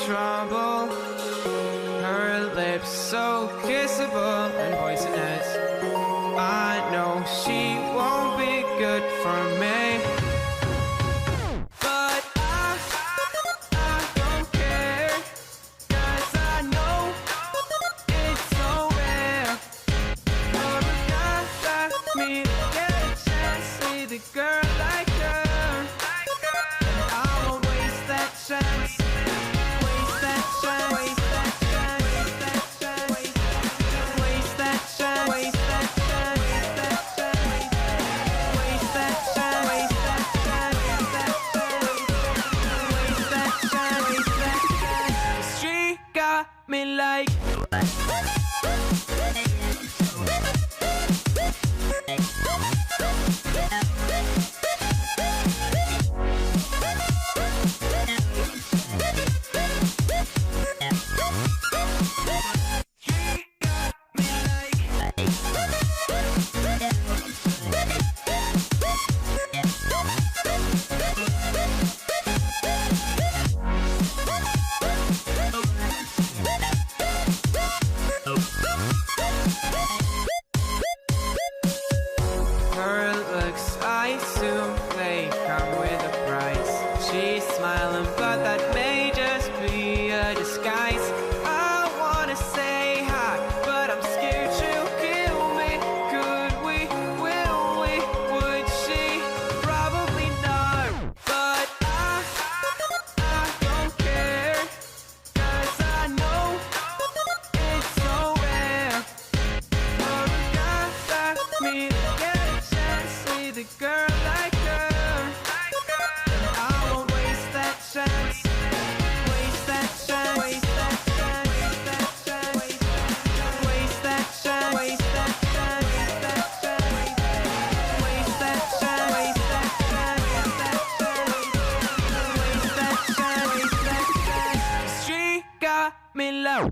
trouble. Her lips so kissable and poisonous. I know she won't be good for me, but I don't care, 'cause I know it's so rare for a guy like me to get a chance with a girl like her. And I won't waste that chance. Waste that chance. Waste that chance. Waste that chance. Waste that chance. Waste that chance. Waste that chance. Waste that chance. Waste that chance. Waste that chance. Waste that chance. She got me like. Her looks, I assume they come with a price. She's smiling, but that may just be a disguise. I wanna say hi, but I'm scared she'll kill me. Could we? Will we? Would she? Probably not. But I don't care, 'cause I know it's so rare for a guy like me to get a chance with a girl like her. And I won't waste that chance. Waste that chance. Waste that chance. Waste that chance. Waste that chance. Waste that chance. Waste that chance. Waste that chance. Waste that chance. Waste that chance. Waste that chance. She got me low.